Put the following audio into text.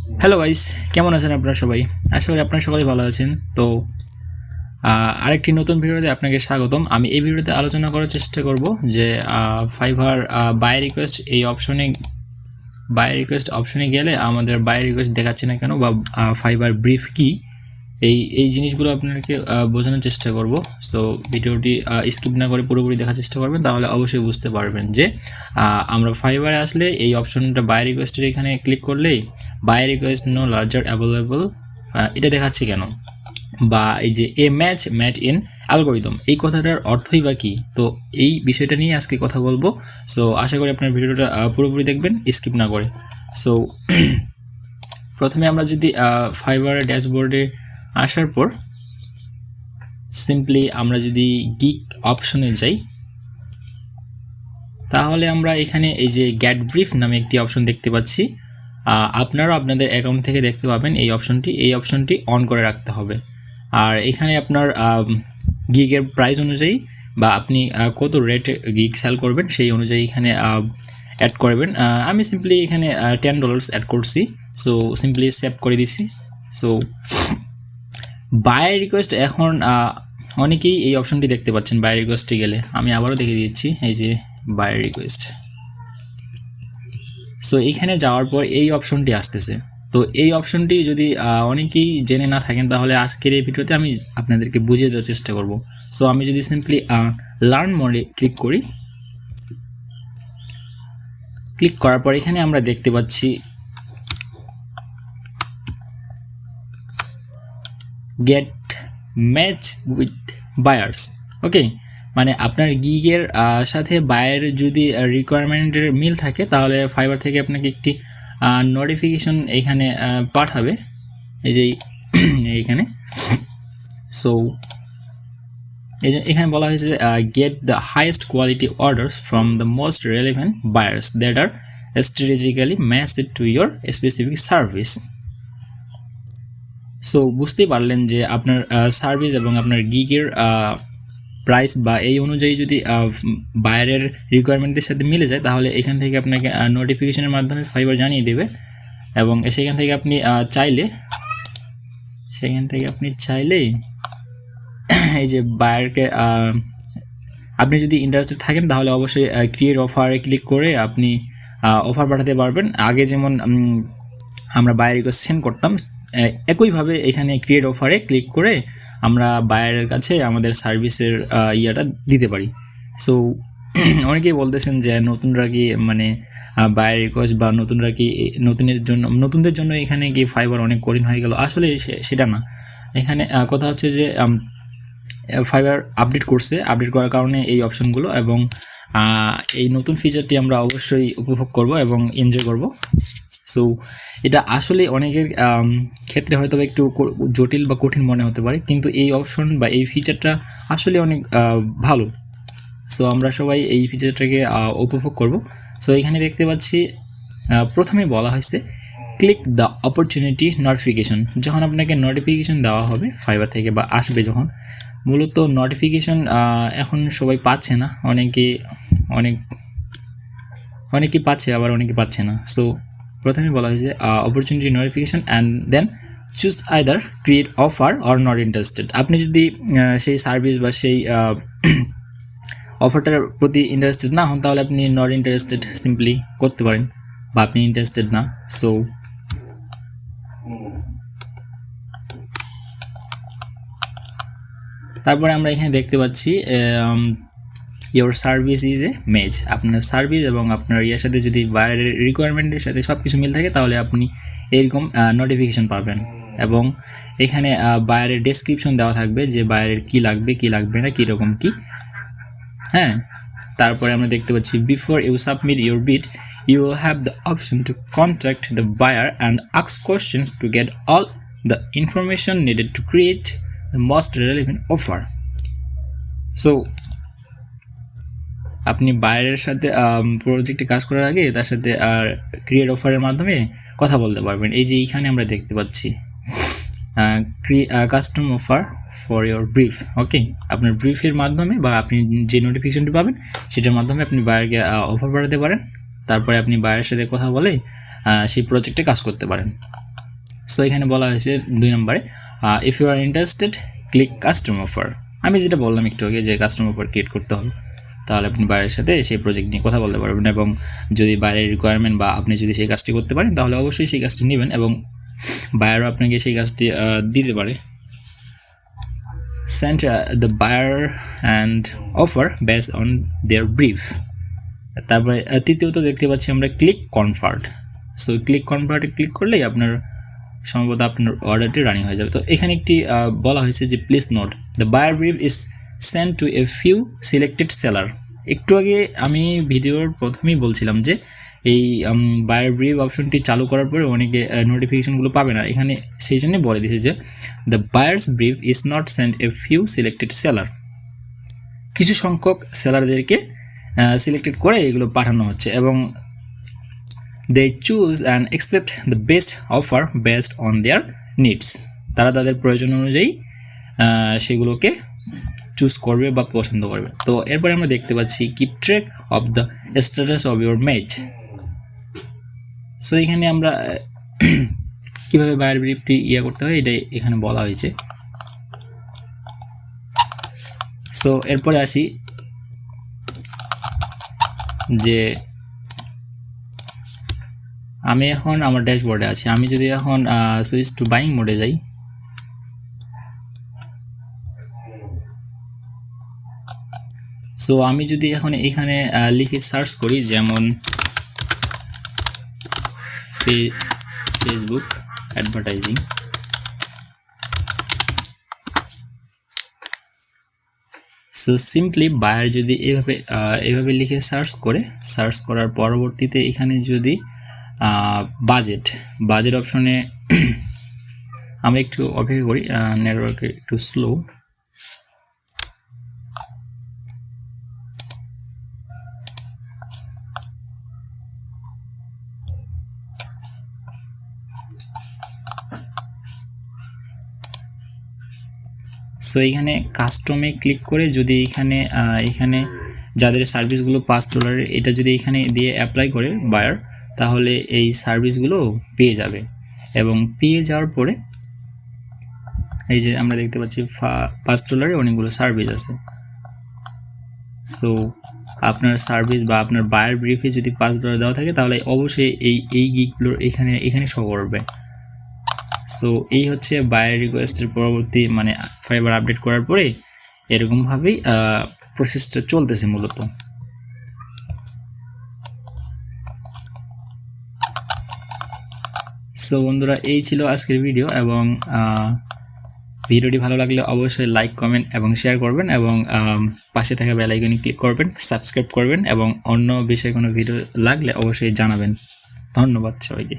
Hello guys, কেমন আছেন আপনারা সবাই? আশা করি আপনারা সবাই ভালো আছেন। তো আরেকটি নতুন ভিডিওতে আপনাকে স্বাগতম। আমি এই ভিডিওতে আলোচনা করার চেষ্টা করব যে ফাইবার বাই রিকোয়েস্ট অপশনে গেলে আমাদের বাই রিকোয়েস্ট দেখাচ্ছে না কেন, বা ফাইবার ব্রিফ কি, এই জিনিসগুলো আপনাকে বোঝানোর চেষ্টা করব। সো ভিডিওটি স্কিপ না করে পুরোপুরি দেখার চেষ্টা করবেন, তাহলে অবশ্যই বুঝতে পারবেন যে আমরা ফাইবারে আসলে এই অপশনটা বাই রিকোয়েস্টের এখানে ক্লিক করলেই buy request no longer available এটা দেখাচ্ছে কেন, বা এই যে এ ম্যাচ ইন অ্যালগোরিদম, এই কথাটার অর্থই বা কী। তো এই বিষয়টা নিয়ে আজকে কথা বলবো। সো আশা করি আপনার ভিডিওটা পুরোপুরি দেখবেন, স্কিপ না করে। সো প্রথমে আমরা যদি ফাইবার ড্যাশবোর্ডে আসার পর সিম্পলি আমরা যদি গিগ অপশনে যাই, তাহলে আমরা এখানে এই যে গেট ব্রিফ নামে একটি অপশন দেখতে পাচ্ছি। আপনারাও আপনাদের অ্যাকাউন্ট থেকে দেখতে পাবেন এই অপশনটি অন করে রাখতে হবে। আর এখানে আপনার গিগের প্রাইস অনুযায়ী বা আপনি কত রেটে গিগ সেল করবেন সেই অনুযায়ী এখানে অ্যাড করবেন। আমি সিম্পলি এখানে $10 অ্যাড করছি। সো সিম্পলি সেভ করে দিছি। সো বাই রিকোয়েস্ট এখন অনেকেই এই অপশনটি দেখতে পাচ্ছেন। বাই রিকোয়েস্টে গেলে আমি আবারও দেখিয়ে দিচ্ছি, এই যে বাই রিকোয়েস্ট। সো এখানে যাওয়ার পর এই অপশনটি আসতেছে। তো এই অপশনটি যদি অনেকেই জেনে না থাকেন, তাহলে আজকের এই ভিডিওতে আমি আপনাদেরকে বুঝিয়ে দেওয়ার চেষ্টা করব। সো আমি যদি সিম্পলি লার্ন মোডে ক্লিক করি, ক্লিক করার পর এখানে আমরা দেখতে পাচ্ছি গেট ম্যাচ উইথ বায়ার্স। ওকে, মানে আপনার গিগের সাথে বায়ার যদি রিকোয়ারমেন্টের মিল থাকে, তাহলে ফাইবার থেকে আপনাকে একটি নোটিফিকেশন এখানে পাঠাবে, এই যে এইখানে। সো এখানে বলা হয়েছে যে get the highest quality orders from the most relevant buyers that are strategically matched to your specific service. So বুঝতেই পারলেন যে আপনার সার্ভিস এবং আপনার গিগের প্রাইস বা এই অনুযায়ী যদি বায়ারের রিকোয়ারমেন্টের সাথে মিলে যায়, তাহলে এখান থেকে আপনাকে নোটিফিকেশনের মাধ্যমে ফাইবার জানিয়ে দেবে। এবং সেখান থেকে আপনি চাইলে এই যে বায়ারকে আপনি যদি ইন্টারেস্টেড থাকেন, তাহলে অবশ্যই ক্রিয়েট অফারে ক্লিক করে আপনি অফার পাঠাতে পারবেন। আগে যেমন আমরা বায়ার রিকোয়েস্ট সেন্ড করতাম, একইভাবে এখানে ক্রিয়েট অফারে ক্লিক করে আমরা বায়ারের কাছে আমাদের সার্ভিসের ইয়াটা দিতে পারি। সো অনেকেই বলতেছেন যে নতুনরা কি মানে বায়ার রিকোয়েস্ট বা নতুনদের জন্য এখানে কি ফাইবার অনেক কঠিন হয়ে গেল। আসলে সেটা না। এখানে কথা হচ্ছে যে ফাইবার আপডেট করার কারণে এই অপশনগুলো, এবং এই নতুন ফিচারটি আমরা অবশ্যই উপভোগ করব এবং এনজয় করব। সো এটা আসলে অনেকের ক্ষেত্রে হয়তো একটু জটিল বা কঠিন মনে হতে পারে, কিন্তু এই অপশন বা এই ফিচারটা আসলে অনেক ভালো। সো আমরা সবাই এই ফিচারটাকে উপভোগ করব। সো এখানে দেখতে পাচ্ছি প্রথমে বলা হয়েছে ক্লিক দ্য অপরচুনিটি নোটিফিকেশন। যখন আপনাকে নোটিফিকেশন দেওয়া হবে ফাইবার থেকে বা আসবে, যখন মূলত নোটিফিকেশন এখন সবাই পাচ্ছে না, অনেকে পাচ্ছে, আবার অনেকে পাচ্ছে না। সো প্রথমে বলা হয়েছে opportunity notification and then choose either create offer or not interested. আপনি যদি সেই সার্ভিস বা সেই অফারটার প্রতি ইন্টারেস্টেড না হন, তাহলে আপনি নট ইন্টারেস্টেড সিম্পলি করতে পারেন, বা আপনি ইন্টারেস্টেড না। সো তারপরে আমরা এখানে দেখতে পাচ্ছি your service is a match. আপনার সার্ভিস এবং আপনার ইয়ার সাথে যদি বায়ারের রিকোয়ারমেন্টের সাথে সব কিছু মিল থাকে, তাহলে আপনি এরকম নোটিফিকেশন পাবেন। এবং এখানে বায়ারের ডেসক্রিপশন দেওয়া থাকবে যে বায়ারের কী লাগবে না, কীরকম কী। হ্যাঁ, তারপরে আমরা দেখতে পাচ্ছি before you submit your bid you will have the option to contact the buyer and ask questions to get all the information needed to create the most relevant offer. So আপনি বায়ারের সাথে প্রজেক্টে কাজ করার আগে তার সাথে ক্রিয়েট অফারের মাধ্যমে কথা বলতে পারবেন। এই যে এইখানে আমরা দেখতে পাচ্ছি custom offer for your brief. Okay, আপনার ব্রিফের মাধ্যমে বা আপনি যে নোটিফিকেশনটি পাবেন সেটার মাধ্যমে আপনি বায়ারকে অফার পাঠাতে পারেন। তারপরে আপনি বায়ারের সাথে কথা বলে সেই প্রজেক্টে কাজ করতে পারেন। সো এখানে বলা হয়েছে 2 নম্বরে if you are interested click custom offer. আমি যেটা বললাম একটু আগে যে কাস্টম অফার ক্রিয়েট করতে হবে, তাহলে আপনি বাইরের সাথে সেই প্রজেক্ট নিয়ে কথা বলতে পারবেন, এবং যদি বাইরের রিকোয়ারমেন্ট বা আপনি যদি সেই কাজটি করতে পারেন তাহলে অবশ্যই সেই কাজটি নেবেন এবং বায়ারও আপনাকে সেই কাজটি দিতে পারে। Send the buyer and offer based on their brief. তারপরে তৃতীয়ত দেখতে পাচ্ছি আমরা ক্লিক কনভার্ট। সো ক্লিক কনভার্টে ক্লিক করলেই আপনার সম্ভবত আপনার অর্ডারটি রানিং হয়ে যাবে। তো এখানে একটি বলা হয়েছে যে please note the buyer brief is send to a few selected seller. একটু আগে আমি ভিডিওর প্রথমেই বলছিলাম যে এই বায়ার ব্রিফ অপশনটি চালু করার পরে অনেকে নোটিফিকেশনগুলো পাবে না, এখানে সেই জন্যই বলে দিয়েছে যে the buyers brief is not send A few selected seller. কিছু সংখ্যক সেলারদেরকে সিলেক্টেড করে এগুলো পাঠানো হচ্ছে এবং they choose and accept the best offer based on their needs। তারা তাদের প্রয়োজন অনুযায়ী সেগুলোকে চুজ করবে বা পছন্দ করবে। তো এরপরে আমরা দেখতে পাচ্ছি keep track of the status of your match. So এখানে আমরা কীভাবে বায়ার ব্রিফটি করতে হয় এটাই এখানে বলা হয়েছে। সো এরপরে আসি যে আমি এখন আমার ড্যাশবোর্ডে আছি, আমি যদি এখন সুইচ টু বাইং মোডে যাই, সো আমি যদি এখন এখানে লিখে সার্চ করি যেমন Facebook advertising, so simply buyer যদি এভাবে লিখে সার্চ করার পরবর্তীতে এখানে যদি বাজেট অপশনে আমরা একটু অপেক্ষা করি, নেটওয়ার্ক একটু স্লো। সো এখানে কাস্টমে ক্লিক করে যদি এখানে যাদের সার্ভিসগুলো $5 এটা যদি এখানে দিয়ে অ্যাপ্লাই করে বায়ার, তাহলে এই সার্ভিসগুলো পেয়ে যাবে এবং পেয়ে যাওয়ার পরে এই যে আমরা দেখতে পাচ্ছি $5 অনেকগুলো সার্ভিস আছে। সো আপনার সার্ভিস বা আপনার বায়ার ব্রিফে যদি $5 দেওয়া থাকে তাহলে অবশ্যই এই গিগুলো এখানে শো করবে। সো এই হচ্ছে বায়ার রিকোয়েস্টের পরবর্তী মানে ফাইবার আপডেট করার পরে এরকমভাবেই প্রসেসটা চলতেছে মূলত। সো বন্ধুরা, এই ছিল আজকের ভিডিও এবং ভিডিওটি ভালো লাগলে অবশ্যই লাইক, কমেন্ট এবং শেয়ার করবেন এবং পাশে থাকা বেল আইকনে ক্লিক করবেন, সাবস্ক্রাইব করবেন এবং অন্য বিষয়ে কোনো ভিডিও লাগলে অবশ্যই জানাবেন। ধন্যবাদ সবাইকে।